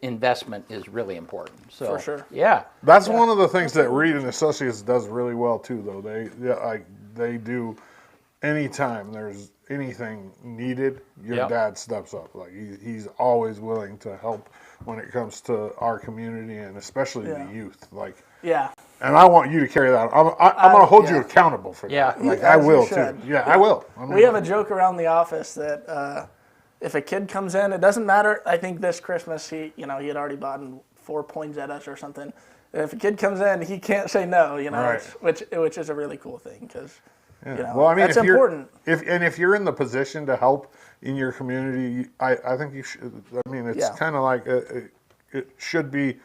investment is really important. So For sure. Yeah. That's one of the things that Reed and Associates does really well too, though. They do anytime there's anything needed, your dad steps up. Like he's always willing to help when it comes to our community and especially the youth. And I want you to carry that. I'm going to hold you accountable for that. Yeah. Like I will too. Yeah, I will. We have a joke around the office that if a kid comes in, it doesn't matter. I think this Christmas he had already bought 4 poinsettias or something. And if a kid comes in, he can't say no. Right. Which is a really cool thing because. Well, I mean, that's important. If you're in the position to help in your community, I think you should. I mean, it's kind of like it should be.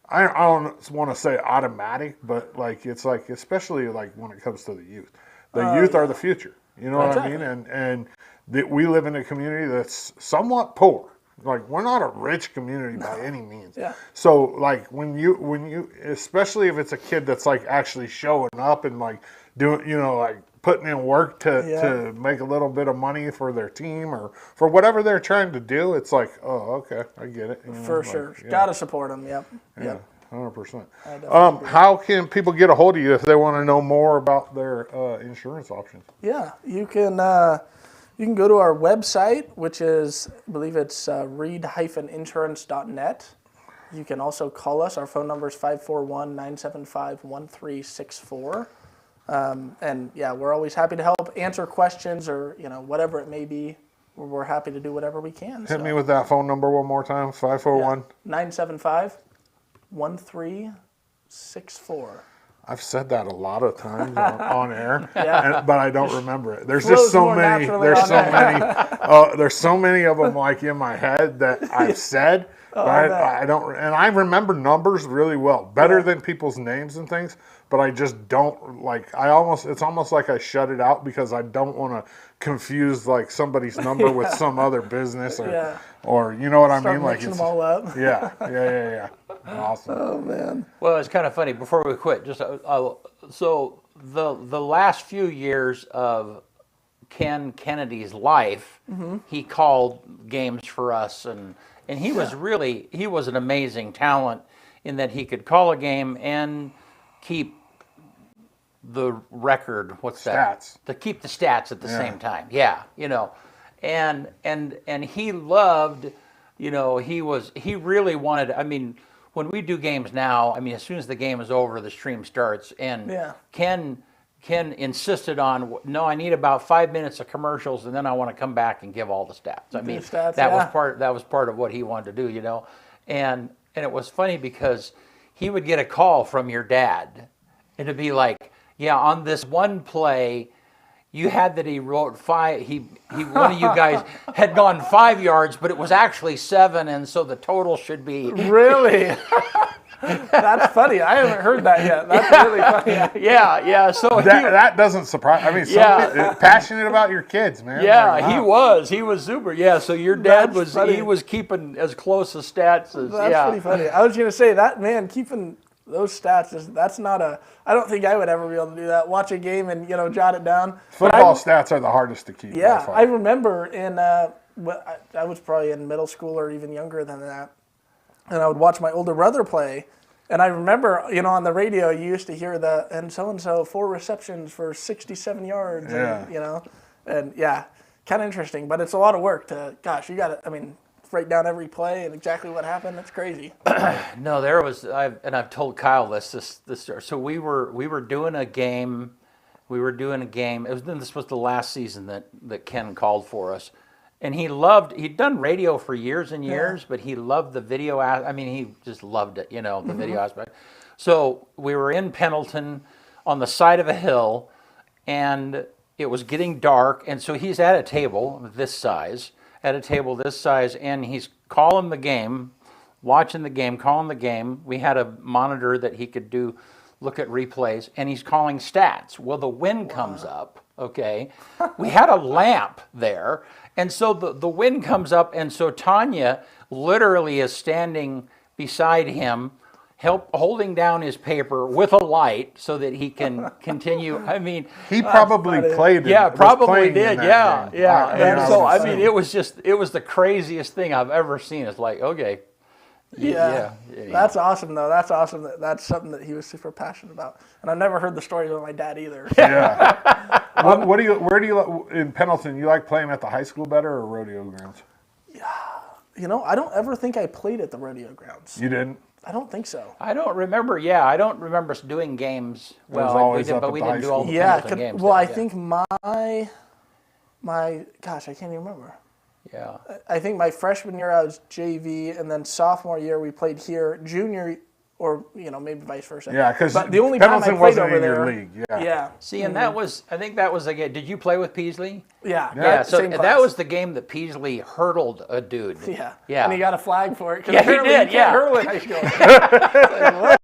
I don't want to say automatic, but like it's like especially like when it comes to the youth. The youth are the future. You know what I mean? And that we live in a community that's somewhat poor. Like we're not a rich community by any means. Yeah. So like when you especially if it's a kid that's like actually showing up and like doing like putting in work to make a little bit of money for their team or for whatever they're trying to do, it's like, oh, okay, I get it. For sure. Got to support them, Yeah, Yep. 100%. How can people get a hold of you if they want to know more about their insurance options? Yeah, you can go to our website, which is, I believe it's reed-insurance.net. You can also call us. Our phone number is 541-975-1364. And yeah, we're always happy to help answer questions or, whatever it may be. We're happy to do whatever we can. Hit me with that phone number one more time, 541. 975-1364. I've said that a lot of times on air, Yeah. but I don't remember it. There's just so many. There's so many of them like in my head that I've said, but I don't. And I remember numbers really well, better than people's names and things. But I just don't like. It's almost like I shut it out because I don't want to confuse like somebody's number with some other business or you know what I mean? Like it's them all up. Yeah. Awesome. Oh man. Well, it's kind of funny. Before we quit, just so the last few years of Ken Kennedy's life, he called games for us, and he was an amazing talent in that he could call a game and keep the record. What's that? Stats. To keep the stats at the same time. Yeah, and he loved. He really wanted. I mean, when we do games now, I mean, as soon as the game is over, the stream starts, and Ken insisted on, no, I need about 5 minutes of commercials, and then I want to come back and give all the stats. I mean, that was part of what he wanted to do, and it was funny because he would get a call from your dad, and it'd be like, yeah, on this one play, you had that he wrote 5. One of you guys had gone 5 yards, but it was actually 7, and so the total should be really. That's funny. I haven't heard that yet. That's really funny. Yeah. So that doesn't surprise. I mean, passionate about your kids, man. Yeah, like, wow. He was super. Yeah, so your dad was keeping as close a stats as. That's pretty funny. I was gonna say that, man, keeping those stats that's not a. I don't think I would ever be able to do that. Watch a game and jot it down. Football stats are the hardest to keep. Yeah, I remember in I was probably in middle school or even younger than that. and I would watch my older brother play. And I remember, on the radio, you used to hear and so-and-so, 4 receptions for 67 yards. Yeah. And kind of interesting. But it's a lot of work you got to, write down every play and exactly what happened. That's crazy. No, there was, I've told Kyle this story. So we were doing a game. This was the last season that Ken called for us. And he'd done radio for years and years, but he loved the video. He just loved it, the video aspect. So we were in Pendleton on the side of a hill, and it was getting dark. And so he's at a table this size, and he's calling the game, watching the game, calling the game. We had a monitor that he could look at replays, and he's calling stats. Well, the wind comes up, okay? We had a lamp there. And so the wind comes up, and so Tanya literally is standing beside him, holding down his paper with a light so that he can continue. He probably played it. Yeah, probably did. Yeah. And so, it was the craziest thing I've ever seen. It's like, okay. Yeah. That's awesome, though. That's awesome. That's something that he was super passionate about. And I've never heard the stories of my dad either. Yeah. Where do you in Pendleton? You like playing at the high school better or rodeo grounds? Yeah. I don't ever think I played at the rodeo grounds. You didn't? I don't think so. I don't remember. Yeah, I don't remember us doing games. Well, we didn't do all the Pendleton games. Well, I think my gosh, I can't even remember. Yeah. I think my freshman year I was JV, and then sophomore year we played here. Junior, or maybe vice versa. Yeah, because the only time I played over there, your league. Yeah. See, and I think that was again. Did you play with Peasley? Yeah. Yeah. So that was the game that Peasley hurdled a dude. Yeah. Yeah. And he got a flag for it. Yeah, he did. Yeah. Hurl in high school. Like, what?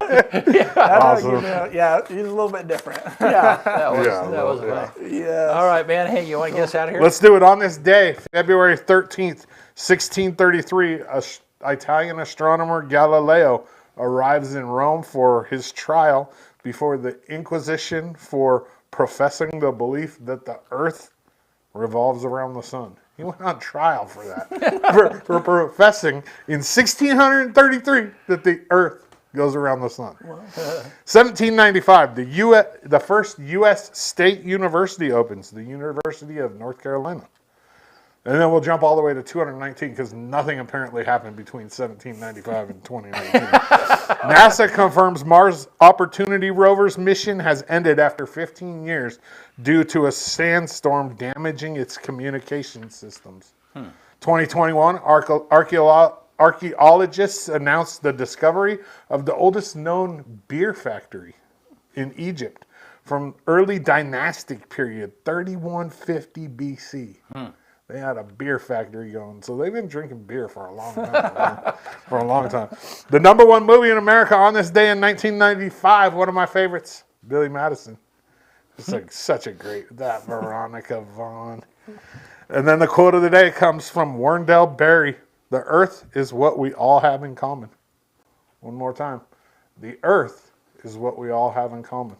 Awesome. Yeah, he's a little bit different. Yeah. That was fun. Yeah. All right, man. Hey, you want to get us out of here? Let's do it on this day, February 13th, 1633. Italian astronomer Galileo arrives in Rome for his trial before the Inquisition for professing the belief that the Earth revolves around the sun. He went on trial for that, for professing in 1633 that the Earth goes around the sun. Wow. 1795, the first U.S. state university opens, the University of North Carolina. And then we'll jump all the way to 219 because nothing apparently happened between 1795 and 2019. NASA confirms Mars Opportunity rover's mission has ended after 15 years due to a sandstorm damaging its communication systems. 2021, archaeologists announced the discovery of the oldest known beer factory in Egypt from early dynastic period, 3150 BC. They had a beer factory going. So they've been drinking beer for a long time. The number one movie in America on this day in 1995, one of my favorites, Billy Madison. It's like such a that Veronica Vaughn. And then the quote of the day comes from Wendell Berry. The earth is what we all have in common. One more time. The earth is what we all have in common.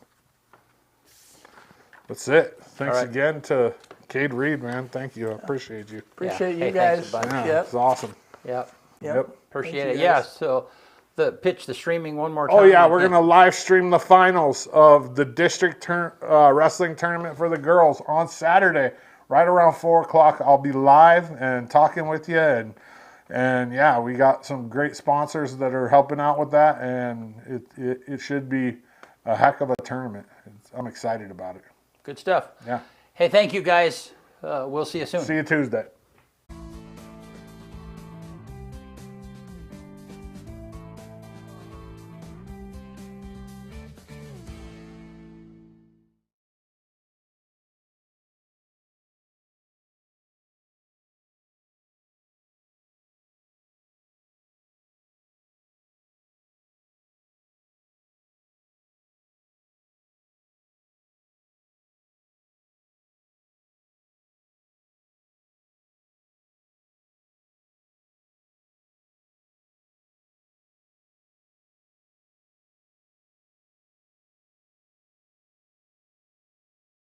That's it. Thanks again to Cade Reed, man. Thank you. I appreciate you. Appreciate you guys. Yeah, it's awesome. Yep. Appreciate Thank it. you, Yeah. guys. So the streaming one more time. Oh, yeah. We're going to live stream the finals of the district wrestling tournament for the girls on Saturday, right around 4 o'clock. I'll be live and talking with you. And yeah, we got some great sponsors that are helping out with that. And it should be a heck of a tournament. I'm excited about it. Good stuff. Yeah. Hey, thank you guys. We'll see you soon. See you Tuesday.